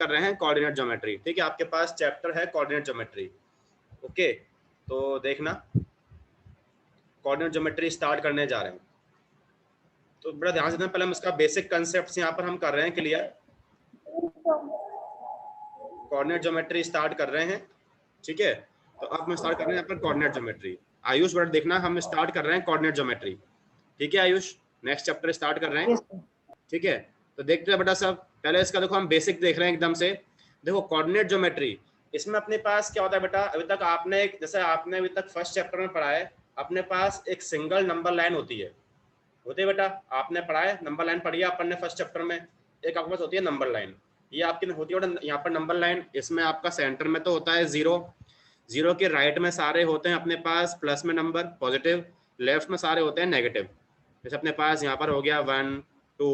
कर रहे हैं कोऑर्डिनेट ज्योमेट्री। ठीक है, आपके पास चैप्टर है कोऑर्डिनेट ज्योमेट्री। ओके, तो देखना कोऑर्डिनेट ज्योमेट्री स्टार्ट करने जा रहे हैं, तो बड़ा ध्यान से देखना। पहले हम इसका बेसिक कंसेप्ट यहाँ पर हम कर रहे हैं क्लियर। कोऑर्डिनेट ज्योमेट्री स्टार्ट कर रहे हैं, ठीक है। तो अब हम स्टार्ट कर रहे हैं यहाँ पर कोऑर्डिनेट ज्योमेट्री। आयुष बड़ा देखना, हम स्टार्ट कर रहे हैं कोऑर्डिनेट ज्योमेट्री। ठीक है आयुष, नेक्स्ट चैप्टर स्टार्ट कर रहे हैं। ठीक है, तो देखते हैं बेटा सब। पहले इसका देखो हम बेसिक देख रहे हैं एकदम से। देखो कोऑर्डिनेट ज्योमेट्री, इसमें अपने पास क्या होता है बेटा, अभी तक आपने एक, जैसे आपने अभी तक फर्स्ट चैप्टर में पढ़ा है, अपने पास एक सिंगल नंबर लाइन होती है, बेटा आपने पढ़ा है, नंबर लाइन पढ़ी है अपन ने फर्स्ट चैप्टर में। एक आपके पास होती है नंबर लाइन, ये आपकी होती है यहाँ पर नंबर लाइन। इसमें आपका सेंटर में तो होता है जीरो, जीरो के राइट में सारे होते हैं अपने पास प्लस में नंबर पॉजिटिव, लेफ्ट में सारे होते हैं नेगेटिव। जैसे अपने पास यहाँ पर हो गया 1 2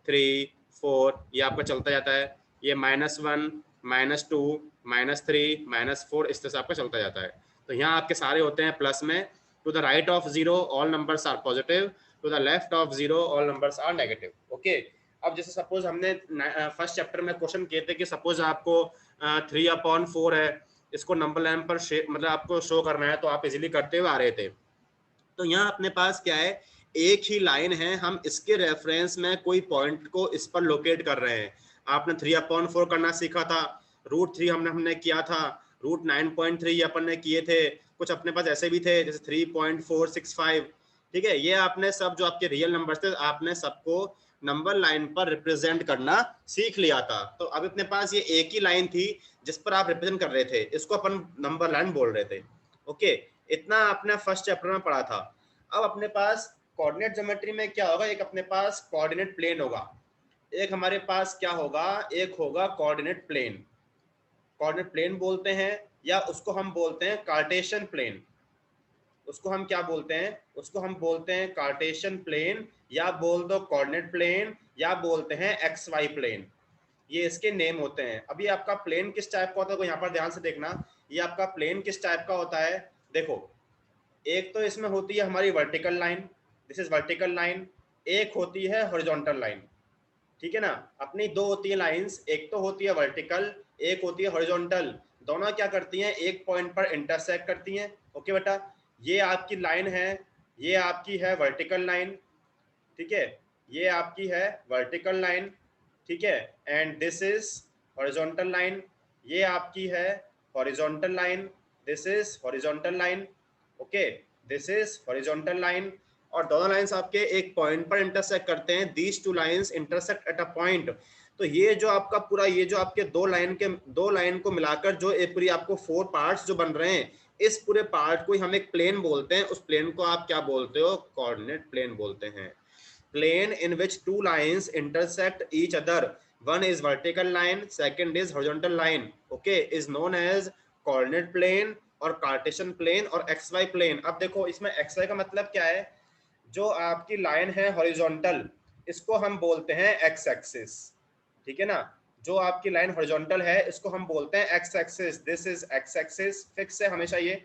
3 4, ये आपका चलता जाता है। ये -1 -2 -3 -4 इस तरह से आपका चलता जाता है। तो यहाँ आपके सारे होते हैं प्लस में। To the right of zero all numbers are positive, to the left of zero all numbers are negative. Okay, अब जैसे सपोज हमने फर्स्ट चैप्टर में क्वेश्चन किए थे कि सपोज आपको 3/4 है, इसको नंबर लाइन पर मतलब आपको शो करना है, तो आप इजीली करते हुए आ रहे थे। तो यहाँ अपने पास क्या है, एक ही लाइन है, हम इसके रेफरेंस में कोई पॉइंट को इस पर लोकेट कर रहे हैं। आपने 3/4 करना सीखा था, √3 हमने किया था, √9.3 अपन ने किए थे, कुछ अपने पास ऐसे भी थे जैसे 3.465। ठीक है, ये आपने सब जो आपके रियल नंबर्स थे आपने सबको नंबर लाइन पर रिप्रेजेंट करना सीख लिया था। तो अब अपने पास ये एक ही लाइन थी जिस पर आप रिप्रेजेंट कर रहे थे, इसको अपन नंबर लाइन बोल रहे थे। ओके, इतना आपने फर्स्ट चैप्टर में पढ़ा था। अब अपने पास कोऑर्डिनेट ज्योमेट्री में क्या होगा, एक अपने पास कोऑर्डिनेट प्लेन होगा, एक हमारे पास क्या होगा, एक होगा कोऑर्डिनेट प्लेन। कोऑर्डिनेट प्लेन बोलते हैं या उसको हम बोलते हैं कार्टेशियन प्लेन। उसको हम क्या बोलते हैं, उसको हम बोलते हैं कार्टेशियन प्लेन, या बोल दो कोऑर्डिनेट प्लेन, या बोलते हैं XY प्लेन। ये इसके नेम होते हैं। अभी आपका प्लेन किस टाइप का होता है, यहाँ पर ध्यान से देखना, ये आपका प्लेन किस टाइप का होता है। देखो, एक तो इसमें होती है हमारी vertical line, this is vertical line, एक होती है हॉरिजॉन्टल लाइन। ठीक है ना, अपनी दो होती है लाइंस, एक तो होती है वर्टिकल, एक होती है हॉरिजॉन्टल। दोनों क्या करती हैं, एक पॉइंट पर इंटरसेक्ट करती हैं। ओके बेटा, ये आपकी लाइन है, ये आपकी है वर्टिकल लाइन। ठीक है, ये आपकी है वर्टिकल लाइन। ठीक है, and this is horizontal line, ये आपकी है horizontal line, this is horizontal line. Okay, this is horizontal line, और दोनों लाइंस आपके एक पॉइंट पर इंटरसेक्ट करते हैं। These two lines intersect at a point. तो ये जो आपका पूरा, ये जो आपके दो लाइन को मिलाकर जो एक पूरी आपको 4 पार्ट्स जो बन रहे हैं, इस पूरे पार्ट को हम एक प्लेन बोलते हैं। उस प्लेन को आप क्या बोलते हो, कोऑर्डिनेट प्लेन बोलते हैं। Plane in which two lines intersect each other, one is vertical line, second is horizontal line, okay, is known as coordinate plane और कार्टेशियन प्लेन और XY प्लेन। अब देखो इसमें XY का मतलब क्या है, जो आपकी लाइन है हॉरिजॉन्टल, इसको हम बोलते हैं एक्स एक्सिस। ठीक है ना, जो आपकी लाइन हॉरिजॉन्टल है इसको हम बोलते हैं x axis, this is X axis, fix है हमेशा ये।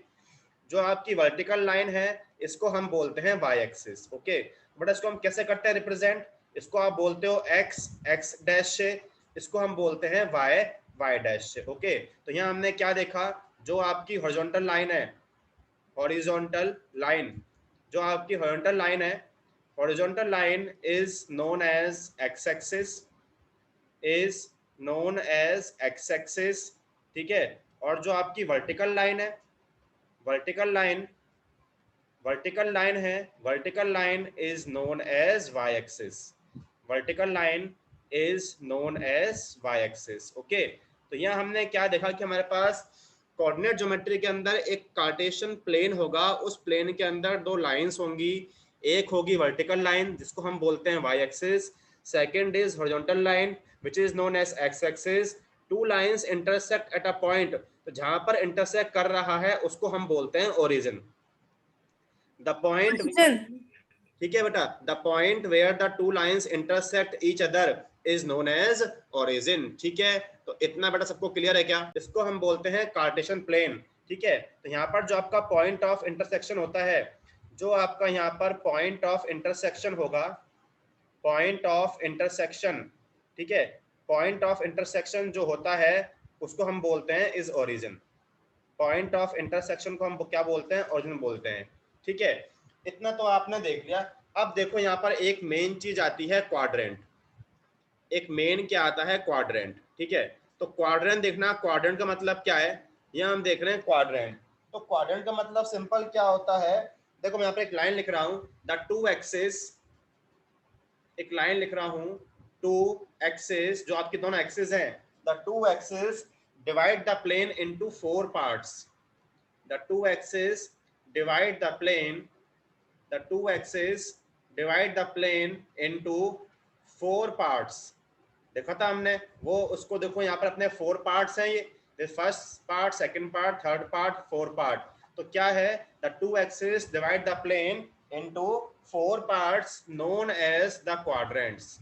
जो आपकी वर्टिकल लाइन है इसको हम बोलते हैं वाई एक्सिस। ओके, बट इसको हम कैसे करते हैं रिप्रेजेंट, इसको आप बोलते हो एक्स एक्स डैश से, इसको हम बोलते हैं वाई वाई डैश से। ओके, तो यहाँ हमने क्या देखा, जो आपकी हॉरिजॉन्टल लाइन है, हॉरिजॉन्टल लाइन, जो आपकी हॉरिजॉन्टल लाइन है, horizontal line is known as X axis, is known as X axis. ठीक है, और जो आपकी वर्टिकल लाइन है, वर्टिकल लाइन, वर्टिकल लाइन है, vertical line is known as Y axis, vertical line is known as Y axis. Okay, तो यहाँ हमने क्या देखा कि हमारे पास कोऑर्डिनेट ज्योमेट्री के अंदर एक कार्टेशियन प्लेन होगा, उस प्लेन के अंदर दो लाइंस होंगी, एक होगी वर्टिकल लाइन जिसको हम बोलते हैं Y axis, second is horizontal line which is known as X axis. Two lines intersect at a point, तो जहां पर इंटरसेक्ट कर रहा है उसको हम बोलते हैं ओरिजिन। द पॉइंट, ठीक है बेटा, the point where the two lines intersect each other is known as origin. ठीक है, तो इतना बेटा सबको क्लियर है क्या, इसको हम बोलते हैं कार्टेशियन प्लेन। ठीक है, तो यहाँ पर जो आपका पॉइंट ऑफ इंटरसेक्शन होता है, जो आपका यहाँ पर पॉइंट ऑफ इंटरसेक्शन होगा, पॉइंट ऑफ इंटरसेक्शन, ठीक है, पॉइंट ऑफ इंटरसेक्शन जो होता है उसको हम बोलते हैं is origin. Point of intersection को हम क्या बोलते हैं? ओरिजिन बोलते हैं। ठीक है, इतना तो आपने देख लिया। अब देखो यहाँ पर एक मेन चीज आती है क्वाड्रेंट। एक मेन क्या आता है? क्वाड्रेंट। ठीक है, तो क्वाड्रेंट देखना, क्वाड्रेंट का मतलब क्या है? यहाँ हम देख रहे हैं क्वाड्रेंट। तो क्वाड्रेंट का मतलब सिंपल क्या होता है? देखो मैं यहाँ पे एक लाइन लिख रहा हूं, द टू एक्सिस, एक लाइन लिख रहा हूं, टू एक्सिस, जो आपके दोनों एक्सिस हैं, the two axis divide the plane into four parts. The two axis divide the plane, the two axes divide the plane into four parts। देखा था हमने वो, उसको देखो यहाँ पर अपने फोर पार्ट्स हैं, ये first part, second part, third part, four part. तो क्या है? The two axis divide the plane into four parts known as the quadrants.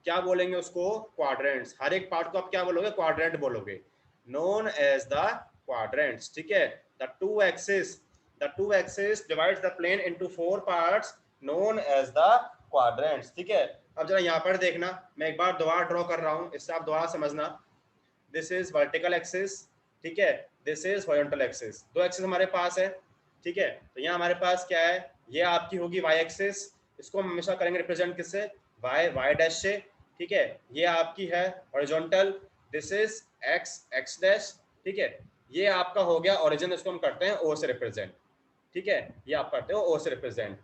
क्या बोलेंगे उसको? क्वाड्रेंट्स। हर एक पार्ट को आप क्या बोलोगे? क्वाड्रेंट बोलोगे, नोन एज द क्वाड्रेंट्स। ठीक है, the two axis divides the plane into four parts known as the quadrants. ठीक है, अब जरा यहाँ पर देखना, मैं एक बार दोबारा ड्रॉ कर रहा हूँ, इससे आप दोबारा समझना। दिस इज वर्टिकल एक्सिस, ठीक है, दिस इज हॉरिजॉन्टल एक्सिस। दो एक्सिस हमारे पास है। ठीक है, तो यहाँ हमारे पास क्या है? ये आपकी होगी वाई एक्सिस, इसको हम हमेशा करेंगे रिप्रेजेंट किससे? वाई डैश से। ठीक है, ये आपकी है horizontal, this is x dash. ठीक है, ये आपका हो गया ओरिजिन, इसको हम करते हैं ओ से रिप्रेजेंट। ठीक है, ये आप करते हो ओ से रिप्रेजेंट।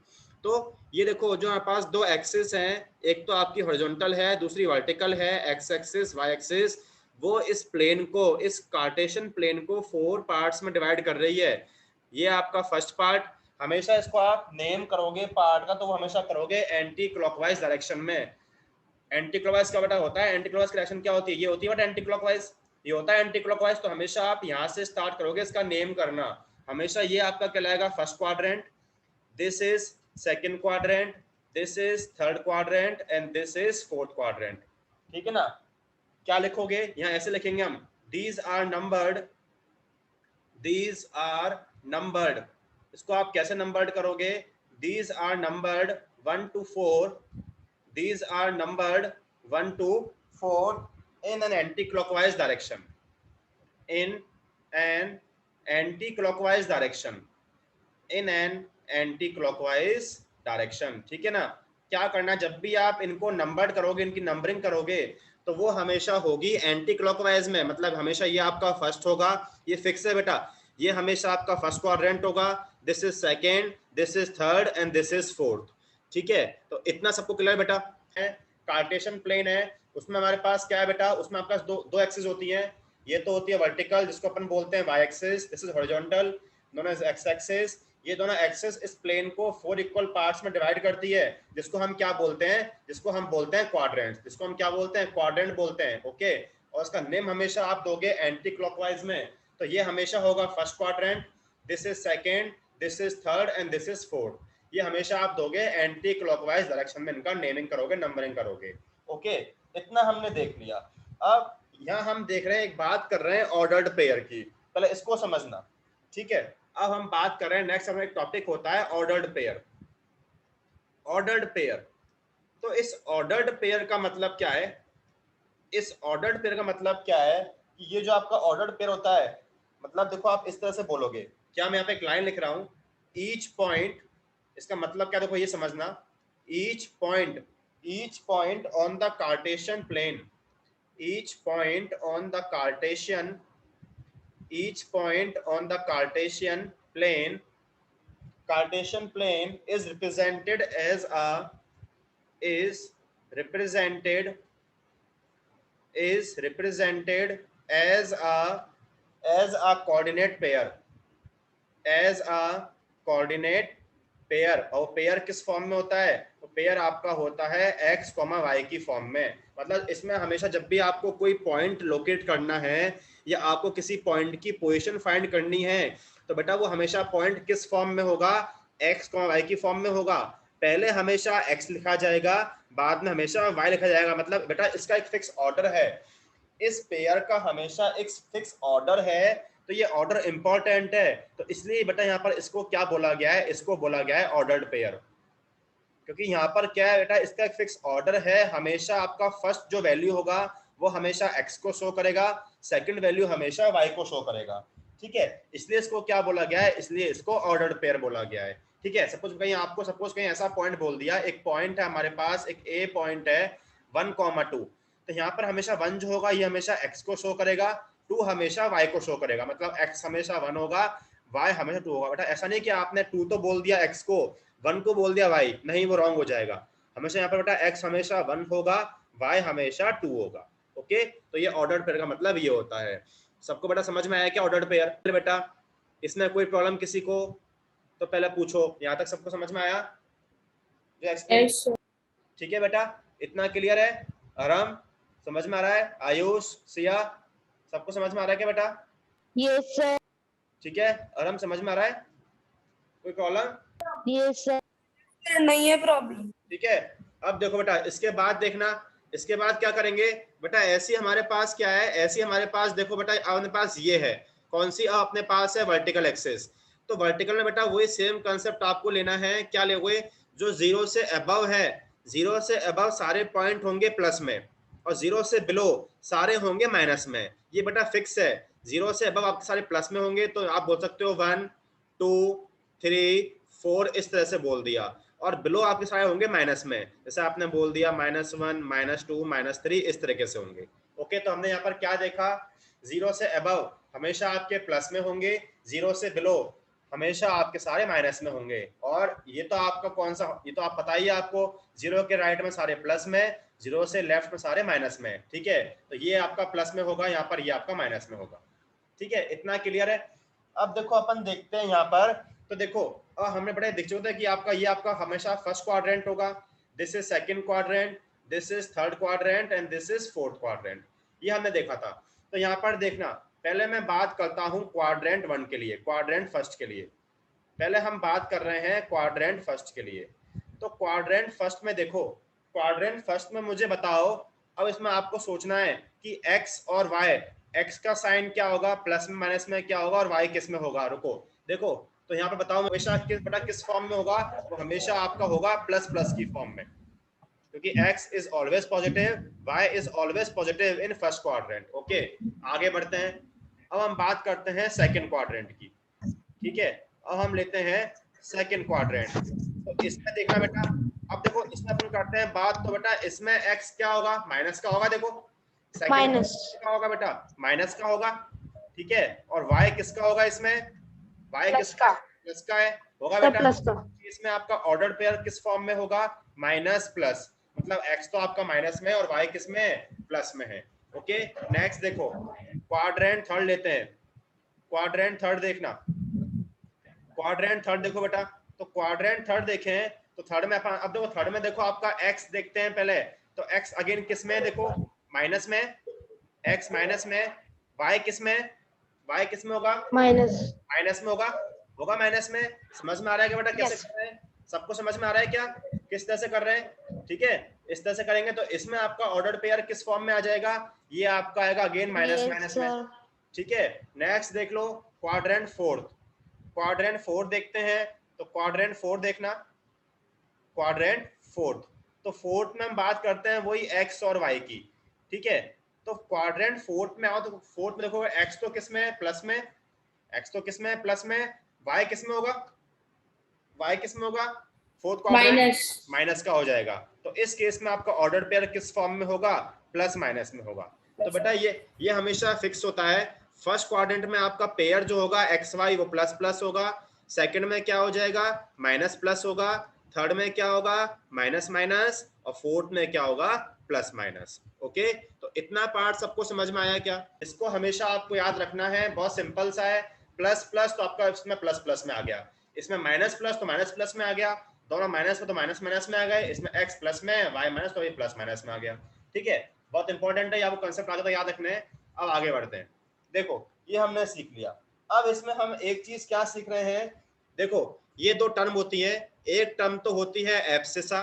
तो ये देखो जो हमारे पास दो एक्सिस हैं, एक तो आपकी हॉरिजॉन्टल है, दूसरी वर्टिकल है, एक्स एक्सिस वाई एक्सिस। वो इस प्लेन को, इस कार्टेशियन प्लेन को फोर पार्ट्स में डिवाइड कर रही है। ये आपका फर्स्ट पार्ट, हमेशा इसको आप नेम करोगे पार्ट का तो वो हमेशा करोगे एंटी क्लॉकवाइज डायरेक्शन में। एंटी क्लॉकवाइज का बेटा होता है, एंटी क्लॉकवाइज की डायरेक्शन क्या होती है? ये होती है बेटा एंटी क्लॉकवाइज, ये होता है एंटी क्लॉकवाइज। तो हमेशा आप यहाँ से स्टार्ट करोगे, इसका नेम करना हमेशा। ये आपका कहलाएगा first quadrant, this is second quadrant, this is third quadrant and this is fourth quadrant. ठीक है ना? क्या लिखोगे? यहाँ ऐसे लिखेंगे हम, these are numbered, these are numbered. इसको आप कैसे नंबर्ड करोगे? These are numbered 1 to 4, these are numbered 1 to 4 in an anti-clockwise direction, in an anti-clockwise direction, in an anti-clockwise direction। ठीक है ना? क्या करना, जब भी आप इनको नंबर्ड करोगे, इनकी नंबरिंग करोगे, तो वो हमेशा होगी एंटी क्लॉकवाइज में। मतलब हमेशा ये आपका फर्स्ट होगा, ये फिक्स है बेटा, ये हमेशा आपका फर्स्ट क्वाड्रेंट होगा, this is second, this is third and this is fourth. ठीक है, तो इतना सबको क्लियर बेटा है? कार्टेशियन प्लेन है, उसमें हमारे पास क्या है बेटा? उसमें आपके पास दो एक्सिस होती हैं। ये तो होती है वर्टिकल, जिसको अपन बोलते हैं Y axis, this is horizontal known as X axis. ये दोनों एक्सिस इस प्लेन को फोर इक्वल पार्ट्स में डिवाइड करती है, जिसको हम क्या बोलते हैं? जिसको हम बोलते हैं क्वाड्रेंट, जिसको हम क्या बोलते हैं? क्वाड्रेंट बोलते हैं। ओके, और इसका नेम हमेशा आप दोगे एंटी क्लॉकवाइज में। तो ये हमेशा होगा first quadrant, this is second, this is third and this is fourth. ये हमेशा आप दोगे एंटी क्लॉकवाइज डायरेक्शन में, इनका नेमिंग करोगे, नंबरिंग करोगे। ओके, इतना हमने देख लिया। अब यहाँ हम देख रहे हैं, एक बात कर रहे हैं ऑर्डर्ड पेयर की, पहले इसको समझना। ठीक है, अब हम बात कर रहे हैं, नेक्स्ट हमारा एक टॉपिक होता है ऑर्डर्ड पेयर। ऑर्डर्ड पेयर, तो इस ऑर्डर्ड पेयर का मतलब क्या है? इस ऑर्डर्ड पेयर का मतलब क्या है कि ये जो आपका ऑर्डर्ड पेयर होता है, मतलब देखो आप इस तरह से बोलोगे, क्या मैं यहाँ पे एक लाइन लिख रहा हूं, ईच पॉइंट, इसका मतलब क्या? देखो ये समझना, each point on the Cartesian plane, each point on the Cartesian, each point on the Cartesian plane is represented as a coordinate pair, as a coordinate pair. और पेयर किस फॉर्म में होता है? तो पेयर आपका होता है x, y की फॉर्म में। मतलब इसमें हमेशा जब भी आपको कोई पॉइंट लोकेट करना है या आपको किसी पॉइंट की पोजीशन फाइंड करनी है, तो बेटा वो हमेशा पॉइंट किस फॉर्म में होगा? x, y की फॉर्म में होगा। पहले हमेशा x लिखा जाएगा, बाद में हमेशा y लिखा जाएगा। मतलब बेटा इसका एक फिक्स ऑर्डर है, इस पेयर का हमेशा एक फिक्स ऑर्डर है। तो ये ऑर्डर इंपॉर्टेंट है, तो इसलिए बेटा यहाँ पर इसको क्या बोला गया है? इसको बोला गया है ऑर्डर्ड पेयर। क्योंकि यहाँ पर क्या है बेटा, इसका एक फिक्स ऑर्डर है, हमेशा आपका फर्स्ट जो वैल्यू होगा वो हमेशा x को शो करेगा, सेकंड वैल्यू हमेशा y को शो करेगा। ठीक है, इसलिए इसको क्या बोला गया है, इसलिए इसको ऑर्डर्ड पेयर बोला गया है। ठीक है, सपोज कहीं ऐसा पॉइंट बोल दिया, एक पॉइंट है हमारे पास, एक a पॉइंट है 1,2, तो यहाँ पर हमेशा 1 जो होगा ये हमेशा x को शो करेगा, 2 हमेशा y को शो करेगा, मतलब x हमेशा 1 होगा, y हमेशा 2 होगा। बेटा ऐसा नहीं कि आपने 2 तो बोल दिया x को, 1 को बोल दिया y, नहीं, वो रॉन्ग हो जाएगा। हमेशा यहाँ पर बेटा x हमेशा 1 होगा, y हमेशा 2 होगा। ओके, तो ये ऑर्डर्ड पेयर का मतलब ये होता है। सबको बेटा समझ में आया क्या ऑर्डर्ड पेयर? बेटा इसमें कोई प्रॉब्लम किसी को तो पहले पूछो। यहाँ तक सबको समझ में आया जो एक्सप्लेन? ठीक है बेटा, इतना क्लियर है? आराम समझ में आ रहा है? आयुष, सिया, सबको समझ में आ रहा है क्या बेटा? Yes sir. ठीक है, आराम समझ में आ रहा है? कोई प्रॉब्लम? Yes sir. नहीं है प्रॉब्लम। ठीक है, अब देखो बेटा, इसके बाद देखना, इसके बाद क्या करेंगे बेटा, ऐसी हमारे पास क्या है, ऐसी हमारे पास देखो बेटा, अपने पास ये है कौन सी, अपने पास है वर्टिकल एक्सेस। तो वर्टिकल में बेटा वही सेम कंसेप्ट आपको लेना है, क्या लोगे, जो 0 से अबव है, 0 से अबव सारे पॉइंट होंगे प्लस में, और 0 से बिलो सारे होंगे माइनस में। ये बेटा फिक्स है, 0 से अबव आपके सारे प्लस में होंगे, तो आप बोल सकते हो 1 2 3 4 इस तरह से बोल दिया, और बिलो आपके सारे होंगे माइनस में, जैसे आपने बोल दिया -1 -2 -3 इस तरीके से होंगे। ओके, तो हमने यहाँ पर क्या देखा, 0 से अबव हमेशा आपके प्लस में होंगे, 0 से बिलो हमेशा आपके सारे माइनस में होंगे। और ये तो आपका कौन सा, ये तो आप बताइए आपको, 0 के राइट में सारे प्लस में, 0 से लेफ्ट में सारे माइनस में। ठीक है, तो ये आपका प्लस में होगा, यहाँ पर ये आपका माइनस में होगा। ठीक है, इतना क्लियर है? अब देखो अपन देखते हैं यहाँ पर, तो देखो हमने बड़े दिख चुका है कि आपका ये आपका हमेशा फर्स्ट क्वाड्रेंट होगा, this is second quadrant, this is third quadrant and this is fourth quadrant, ये हमने देखा था। तो यहाँ पर देखना, पहले मैं बात करता हूँ क्वाड्रेंट 1 के लिए, क्वाड्रेंट फर्स्ट के लिए। पहले हम बात कर रहे हैं क्वाड्रेंट फर्स्ट के लिए। तो क्वाड्रेंट फर्स्ट में देखो, क्वाड्रेंट फर्स्ट में मुझे बताओ, अब इसमें आपको सोचना है कि x और y, x का साइन क्या होगा, प्लस में माइनस में क्या होगा, और y किस में होगा। रुको देखो, तो यहाँ पर बताओ हमेशा किस फॉर्म में होगा, वो हमेशा आपका होगा प्लस प्लस की फॉर्म में, क्योंकि x is always positive, y is always positive in first quadrant. Okay, आगे बढ़ते हैं। अब हम बात करते हैं सेकंड क्वाड्रेंट की। ठीक है, अब हम लेते हैं सेकंड क्वाड्रेंट। तो इसमें देखना बेटा, अब देखो इसमें अपन करते हैं बात, तो बेटा इसमें x क्या होगा, माइनस का होगा। देखो माइनस का होगा बेटा, माइनस का होगा। ठीक है, और y किसका होगा, इसमें y किसका, प्लस का है, होगा बेटा। प्लस का। इसमें आपका ऑर्डर पेयर किस फॉर्म में होगा, माइनस प्लस, मतलब x तो आपका माइनस में और y किस में, प्लस में है। ओके, नेक्स्ट देखो क्वाड्रेंट थर्ड लेते हैं। क्वाड्रेंट थर्ड देखना, क्वाड्रेंट थर्ड देखो बेटा, तो क्वाड्रेंट थर्ड देखें तो थर्ड में अब देखो, थर्ड में देखो आपका x देखते हैं पहले, तो x अगेन किस में, देखो माइनस में, x माइनस में, y किस में, y किस में होगा, माइनस में होगा, होगा माइनस में। समझ में आ रहा है क्या बेटा कैसे कर रहे हैं? सबको समझ में आ रहा है क्या, किस तरह से कर रहे हैं? ठीक है, इस तरह से करेंगे तो इसमें आपका ऑर्डर पेयर किस फॉर्म में आ जाएगा, ये आपका आएगा अगेन माइनस माइनस में। ठीक है, नेक्स्ट देख लो क्वाड्रेंट फोर्थ। क्वाड्रेंट फोर्थ देखते हैं, तो क्वाड्रेंट फोर्थ देखना, क्वाड्रेंट फोर्थ, तो फोर्थ में हम बात करते हैं वही x और y की। ठीक है, तो क्वाड्रेंट फोर्थ में आओ, तो फोर्थ में देखो x तो किस में, प्लस में, x तो किस में, प्लस में, y किस में होगा, y किस में होगा, फोर्थ क्वाड्रेंट माइनस का हो जाएगा। तो इस केस में आपका ऑर्डर पेयर किस फॉर्म में होगा, प्लस माइनस में होगा। तो बेटा ये हमेशा फिक्स होता है। फर्स्ट क्वाड्रेंट में आपका पेयर जो होगा एक्स वाई वो प्लस प्लस होगा, सेकंड में क्या हो जाएगा, माइनस प्लस होगा, थर्ड में क्या होगा, माइनस माइनस, और फोर्थ में क्या होगा, प्लस माइनस। ओके, तो इतना पार्ट सबको समझ में आया क्या? इसको हमेशा आपको याद रखना है, बहुत सिंपल सा है। प्लस प्लस तो आपका इसमें प्लस प्लस में आ गया, इसमें माइनस प्लस तो माइनस प्लस में आ गया, दोनों माइनस में तो माइनस माइनस में आ गए, इसमें x प्लस में, y माइनस तो ये प्लस माइनस में आ गया। ठीक है, बहुत इंपॉर्टेंट है, आपको कंसेप्ट आगे तो याद रखने हैं। अब आगे बढ़ते हैं। देखो ये हमने सीख लिया, अब इसमें हम एक चीज क्या सीख रहे हैं, देखो ये दो टर्म होती है, एक टर्म तो होती है एब्सिसा,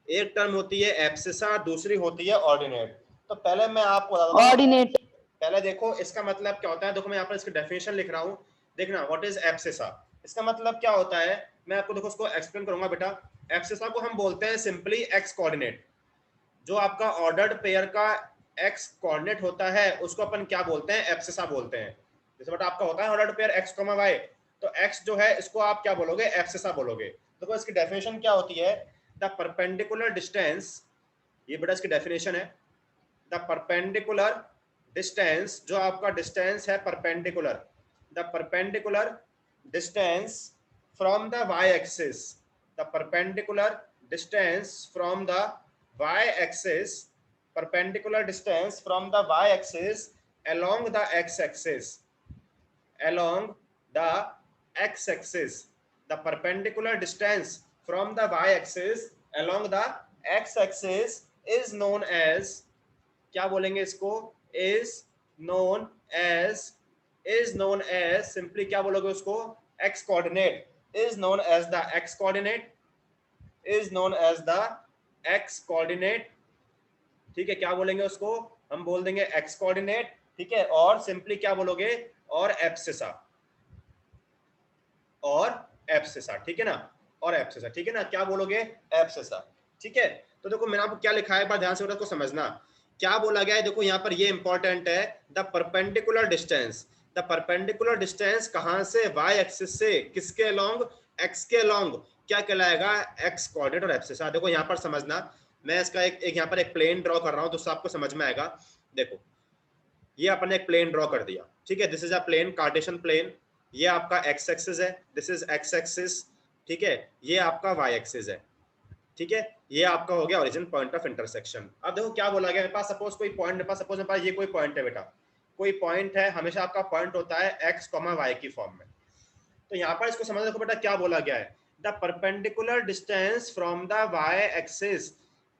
एक टर्म होती है एब्सिसा, दूसरी होती है ऑर्डिनेट। तो पहले मैं आपको बता दूं ऑर्डिनेट, पहले देखो इसका मतलब क्या होता है। देखो मैं यहाँ पर इसकी डेफिनेशन लिख रहा हूँ, देखना व्हाट इज एब्सिसा, इसका मतलब क्या होता है, मैं आपको देखो उसको एक्सप्लेन करूंगा बेटा। एब्सिसा को हम बोलते हैं सिंपली एक्स कोऑर्डिनेट, जो आपका ऑर्डर्ड पेयर का एक्स कोऑर्डिनेट होता है उसको अपन क्या बोलते हैं, एब्सिसा बोलते हैं। जैसे बेटा आपका होता है ordered pair X comma Y, तो एक्स जो है इसको आप क्या बोलोगे, एब्सिसा बोलोगे। तो इसकी डेफिनेशन क्या होती है, द परपेंडिकुलर डिस्टेंस, ये बेटा इसकी डेफिनेशन है, द परपेंडिकुलर डिस्टेंस, जो आपका डिस्टेंस है perpendicular, the perpendicular distance from the Y axis, the perpendicular distance from the y-axis, perpendicular distance from the y-axis along the x-axis, along the x-axis, the perpendicular distance from the y-axis along the x-axis is known as, क्या बोलेंगे इसको, is known as simply क्या बोलोगे उसको, x coordinate, is known as the x coordinate, is known as the x coordinate, ठीक है। क्या बोलेंगे उसको, हम बोल देंगे x coordinate, ठीक है। और सिंपली क्या बोलोगे, और एब्सिसा, और एब्सिसा, ठीक है ना, और एब्सिसा, ठीक है ना, क्या बोलोगे, एब्सिसा, ठीक है। तो देखो मैंने आपको क्या लिखा है, एक बार ध्यान से उसको समझना क्या बोला गया है। देखो यहाँ पर ये इंपॉर्टेंट है, the perpendicular distance, the perpendicular distance कहां से, y एक्सिस से, किसके अलोंग, x के अलोंग, क्या कहलाएगा, x कोऑर्डिनेट और एब्सिसा। देखो यहाँ पर समझना, मैं इसका एक यहाँ पर एक प्लेन ड्रॉ कर रहा हूं तो आपको समझ में आएगा। देखो ये अपन ने एक प्लेन ड्रॉ कर दिया, ठीक है, this is a plane, Cartesian plane, ये आपका x एक्सिस है, दिस इज x एक्सिस, ठीक है, ये आपका y एक्सिस है, ठीक है, ये आपका हो गया ओरिजिन पॉइंट ऑफ इंटरसेक्शन। अब देखो क्या बोला गया, मेरे पास सपोज कोई पॉइंट, मेरे पास सपोज मेरे पास ये कोई पॉइंट है बेटा, कोई पॉइंट है, हमेशा आपका पॉइंट होता है x, y की फॉर्म में। तो यहाँ पर इसको समझ देखो बेटा क्या बोला गया है, the perpendicular distance from the y axis,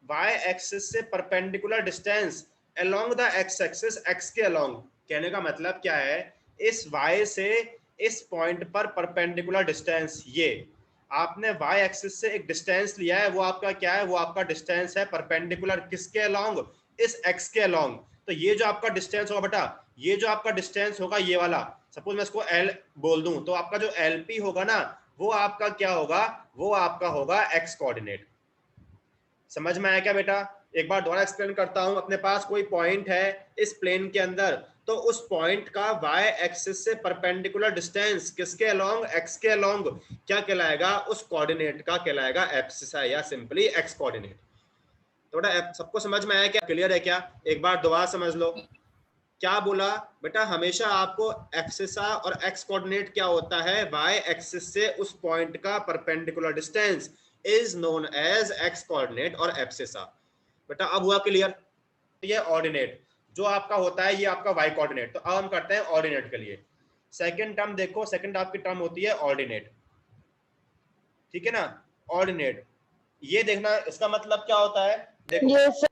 y axis से perpendicular distance along the x axis, x के along, कहने का मतलब क्या है, इस y से इस पॉइंट पर परपेंडिकुलर डिस्टेंस, ये आपने y एक्सिस से एक डिस्टेंस लिया है, वो आपका क्या है, वो आपका डिस्टेंस है परपेंडिकुलर किसके along, इस x के along। तो ये जो आपका डिस्टेंस होगा बेटा, ये जो आपका डिस्टेंस होगा ये वाला, सपोज मैं इसको L बोल दूं, तो आपका जो LP होगा ना, वो आपका क्या होगा, वो आपका होगा x कोऑर्डिनेट। समझ में आया क्या बेटा, एक बार दोबारा एक्सप्लेन करता हूं। अपने पास कोई पॉइंट है इस प्लेन के अंदर, तो उस पॉइंट का y एक्सिस से परपेंडिकुलर डिस्टेंस किसके अलोंग, x के अलोंग, क्या कहलाएगा, उस कोऑर्डिनेट का कहलाएगा एब्सिसा या सिंपली x कोऑर्डिनेट। थोड़ा सबको समझ में आया क्या, क्लियर है क्या, एक बार दोबारा समझ लो। क्या बोला बेटा, हमेशा आपको एब्सिसा और x कोऑर्डिनेट क्या होता है, y एक्सिस से उस पॉइंट का perpendicular distance is known as x coordinate और एब्सिसा। बेटा अब हुआ क्लियर। ये ऑर्डिनेट जो आपका होता है, ये आपका y कोऑर्डिनेट। तो अब हम करते हैं ऑर्डिनेट के लिए। सेकंड टर्म देखो, सेकंड आपकी टर्म होती है ऑर्डिनेट, ठीक है ना, ऑर्डिनेट। ये देखना इसका मतलब क्या होता है, देखो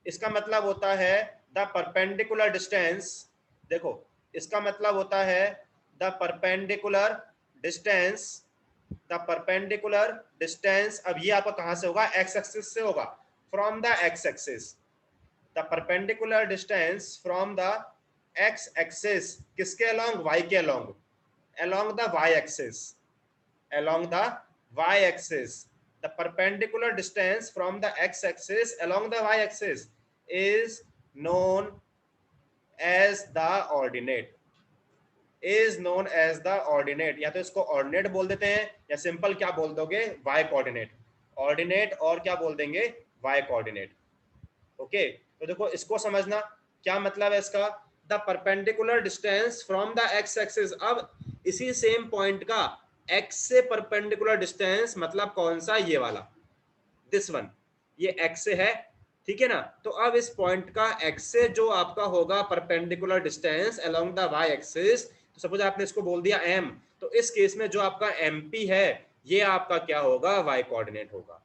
इसका मतलब होता है द परपेंडिकुलर डिस्टेंस, देखो इसका मतलब होता है the perpendicular distance, the perpendicular distance. अब ये आपका कहां से होगा, x एक्सिस से होगा, from the x axis, the perpendicular distance from the x axis, किसके अलोंग, y के along, along the y axis, along the y axis, the perpendicular distance from the x axis along the y axis is known as the ordinate, is known as the ordinate। या तो इसको ordinate बोल देते हैं, या simple क्या बोल दोगे, y कोऑर्डिनेट, ऑर्डिनेट और क्या बोल देंगे, y कोऑर्डिनेट। ओके, तो देखो इसको समझना क्या मतलब है इसका, the perpendicular distance from the x axis. अब इसी सेम पॉइंट का x से परपेंडिकुलर डिस्टेंस मतलब कौन सा, ये वाला, दिस वन, ये x से है, ठीक है ना। तो अब इस पॉइंट का x से जो आपका होगा perpendicular distance along the y axis, तो सपोज आपने इसको बोल दिया m, तो इस केस में जो आपका MP है, ये आपका क्या होगा, y कोऑर्डिनेट होगा।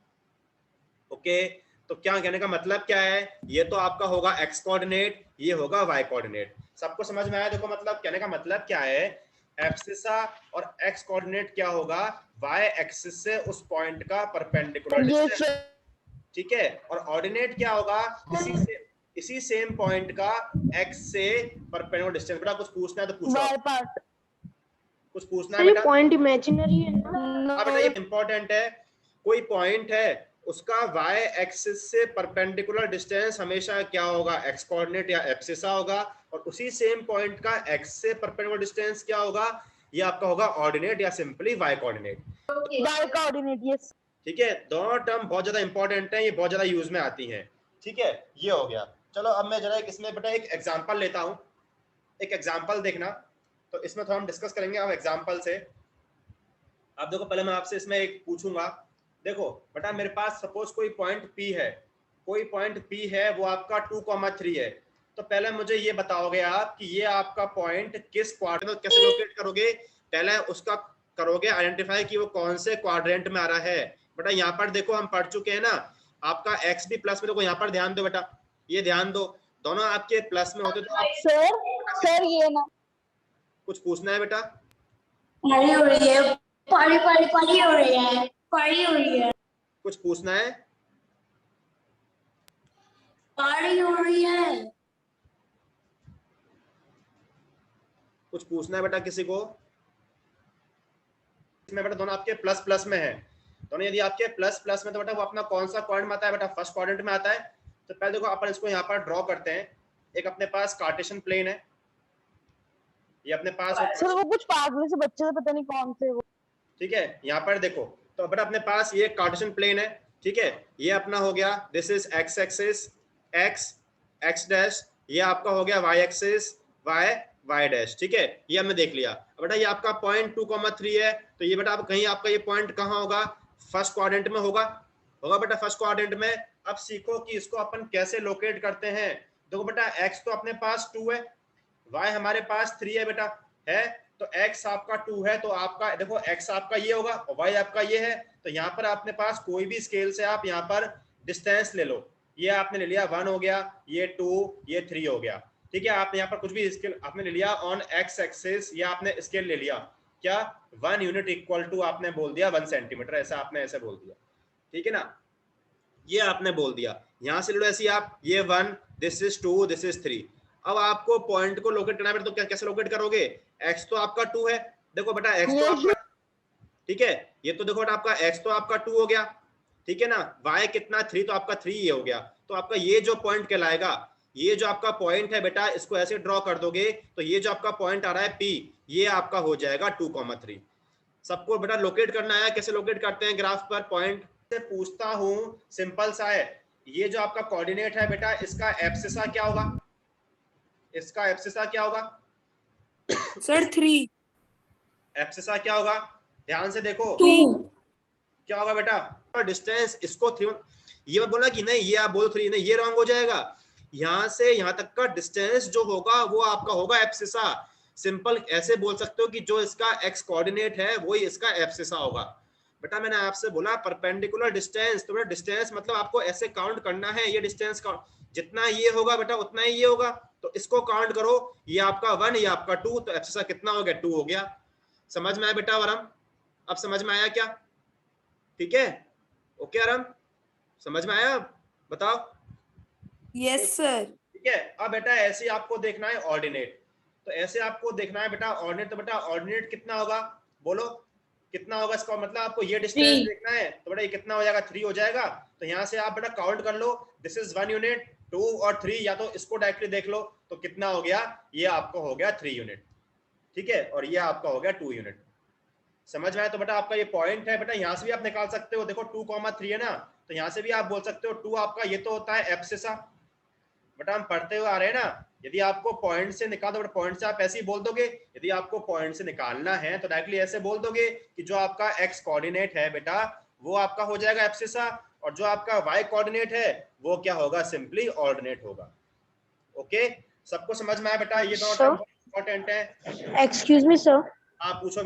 ओके, तो क्या कहने का मतलब क्या है, ये तो आपका होगा x कोऑर्डिनेट, ये होगा y कोऑर्डिनेट। सबको समझ में आया, देखो मतलब कहने का मतलब क्या है, एब्सिसा और x कोऑर्डिनेट क्या होगा, y एक्सिस से उस पॉइंट का परपेंडिकुलर डिस्टेंस, ठीक है। और ऑर्डिनेट क्या होगा, इसी सेम पॉइंट का x से परपेंडिकुलर डिस्टेंस। बेटा कुछ पूछना है तो पूछो, कुछ पूछना है बेटा, पॉइंट इमेजिनरी है हाँ बेटा ये इंपॉर्टेंट है। कोई पॉइंट है, उसका y एक्सिस से परपेंडिकुलर डिस्टेंस हमेशा क्या होगा, x कोऑर्डिनेट या एब्सिसा होगा, और उसी सेम पॉइंट का x से परपेंडिकुलर डिस्टेंस क्या होगा, ये आपका होगा ऑर्डिनेट या simply y coordinate. y coordinate, yes. ठीक है, दोनों टर्म बहुत ज्यादा इंपॉर्टेंट है, ये बहुत ज्यादा यूज में आती हैं। ठीक है, ये हो गया। चलो अब मैं जरा इसमें बेटा एक एग्जांपल लेता हूँ, एक एग्जांपल देखना, तो इसमें थोड़ा हम डिस्कस करेंगे अब एग्जांपल से। अब देखो पहले मैं आपसे इसमें एक पूछूंगा, देखो बेटा मेरे पास सपोज कोई पॉइंट P है, कोई पॉइंट P है, वो आपका 2,3 है। तो पहले मुझे ये बताओगे आप कि ये आपका पॉइंट किस क्वाड्रेंट में कैसे लोकेट करोगे, पहले उसका करोगे आइडेंटिफाई कि वो कौन से क्वाड्रेंट में आ रहा है। बेटा यहाँ पर देखो हम पढ़ चुके हैं ना, आपका एक्स भी प्लस में, देखो यहाँ पर ध्यान दो बेटा, ये ध्यान दो, दोनों आपके प्लस में होते तो आप सर ये ना, कुछ पूछना है बेटा? पढ़ी हो रही है, पढ़ी हो रही है, पढ़ी हो रही है, कुछ पूछना है? पढ़ी हो रही है, कुछ पूछना है बेटा किसी को? इसमें बेटा दोनों आपके प्लस प्लस में है, दोनों यदि आपके प्लस प्लस में तो बेटा वो अपना कौन सा क्वाड्रेंट में आता है बेटा, फर्स्ट क्वाड्रेंट में आता है। तो पहले देखो अपन इसको यहाँ पर ड्रॉ करते हैं, एक अपने पास कार्टेशियन प्लेन है, ये अपने पास सर वो कुछ पागल से बच्चे से पता नहीं कौन से वो, ठीक है। यहाँ पर देखो तो बेटा अपने पास ये कार्टेशियन प्लेन है, ठीक है, ये अपना हो गया, this is X axis, X X dash, ये आपका हो गया Y axis, Y Y dash, ठीक है, ये हमने देख लिया। बेटा ये आपका पॉइंट 2,3 है, तो ये बेटा आप कहीं आपका ये पॉइंट कहाँ होगा, फर्स्ट क्वाड्रेंट में होगा, होगा बेटा फर्स्ट क्वाड्रेंट में। अब सीखो कि इसको अपन कैसे लोकेट करते हैं। देखो बेटा x तो अपने पास 2 है, y हमारे पास 3 है बेटा, है तो x आपका 2 है, तो आपका देखो x आपका ये होगा और y आपका ये है, तो यहाँ पर अपने पास कोई भी स्केल से आप यहाँ पर डिस्टेंस ले लो, ये आपने ले लिया 1 हो गया, ये 2, ये 3 हो गया, ठीक है। आपने यहाँ पर कुछ भी स्केल आपने ले लिया ऑन x एक्सिस, या आपने स्केल ले लिया क्या, 1 यूनिट इक्वल टू आपने बोल दिया 1 सेंटीमीटर, ऐसा आपने ऐसे बोल दिया, ठीक है ना, ये आपने बोल दिया। यहां से लो ऐसे आप, ये 1, दिस इज 2, दिस इज 3। अब आपको पॉइंट को लोकेट करना है तो कैसे लोकेट करोगे, x तो आपका 2 है, देखो बेटा x तो आपका, ठीक है, ये तो देखो बेटा आपका x तो आपका 2 हो गया, ठीक है ना, y कितना 3, तो आपका 3 ये हो गया। तो आपका ये जो पॉइंट कहलाएगा, ये जो आपका पॉइंट है बेटा, इसको ऐसे ड्रॉ कर दोगे तो ये जो आपका पॉइंट आ रहा है P, ये आपका हो जाएगा 2,3। सबको बेटा लोकेट करना है, कैसे लोकेट करते हैं ग्राफ पर पॉइंट से पूछता हूं, सिंपल सा है, ये जो आपका कोऑर्डिनेट है बेटा, इसका एब्सिसा क्या होगा, इसका एब्सिसा क्या होगा सर 3, एब्सिसा क्या होगा, ध्यान से देखो 2, क्या होगा बेटा, डिस्टेंस इसको 3, ये मत बोलना कि नहीं ये आप बोलो 3, नहीं ये रॉन्ग हो जाएगा, यहां से यहां तक का डिस्टेंस जो होगा वो आपका होगा एब्सिसा। सिंपल ऐसे बोल सकते हो कि जो इसका एक्स कोऑर्डिनेट है वही इसका एब्सिसा होगा। बेटा मैंने आपसे बोला परपेंडिकुलर डिस्टेंस, तो बेटा डिस्टेंस मतलब आपको ऐसे काउंट करना है, ये डिस्टेंस का जितना ये होगा बेटा उतना ही ये होगा, तो इसको काउंट करो, ये आपका 1, ये आपका 2, तो एब्सिसा कितना हो गया, 2 हो गया। समझ में आया बेटा वरम, अब समझ में आया क्या, ठीक है, ओके आराम, समझ में आया, बताओ। Yes sir. ठीक है, अब बेटा ऐसे आपको देखना है ऑर्डिनेट, तो ऐसे आपको देखना है बेटा ऑर्डिनेट, तो बेटा ऑर्डिनेट कितना होगा, बोलो कितना होगा इसका, मतलब आपको ये डिस्टेंस देखना है, तो बेटा ये कितना हो जाएगा, 3 हो जाएगा। तो यहाँ से आप बेटा काउंट कर लो, दिस इज 1 यूनिट, 2 और 3, या तो इसको डायरेक्टली देख लो, तो कितना हो गया, ये आपको हो गया 3 यूनिट, ठीक है, और ये आपका हो गया 2 यूनिट। समझ में आया? तो बेटा आपका ये पॉइंट है बेटा, यहाँ से भी आप निकाल सकते हो, देखो 2,3 है ना, तो यहाँ से भी आप बोल सकते हो 2 आपका ये तो होता है एब्सिसा, बेटा हम पढ़ते हुए आ रहे हैं ना, यदि आपको पॉइंट से निकाल दो, पॉइंट से आप ऐसे ही बोल दोगे, यदि आपको पॉइंट से निकालना है तो डायरेक्टली ऐसे बोल दोगे कि जो आपका एक्स कोऑर्डिनेट है बेटा वो आपका हो जाएगा एब्सिसा, और जो आपका वाई कोऑर्डिनेट है वो क्या होगा, सिंपली ऑर्डिनेट होगा। ओके, सबको समझ में आया बेटा, ये दोनों टर्म बहुत इंपॉर्टेंट है। एक्सक्यूज मी सर, आप पूछो।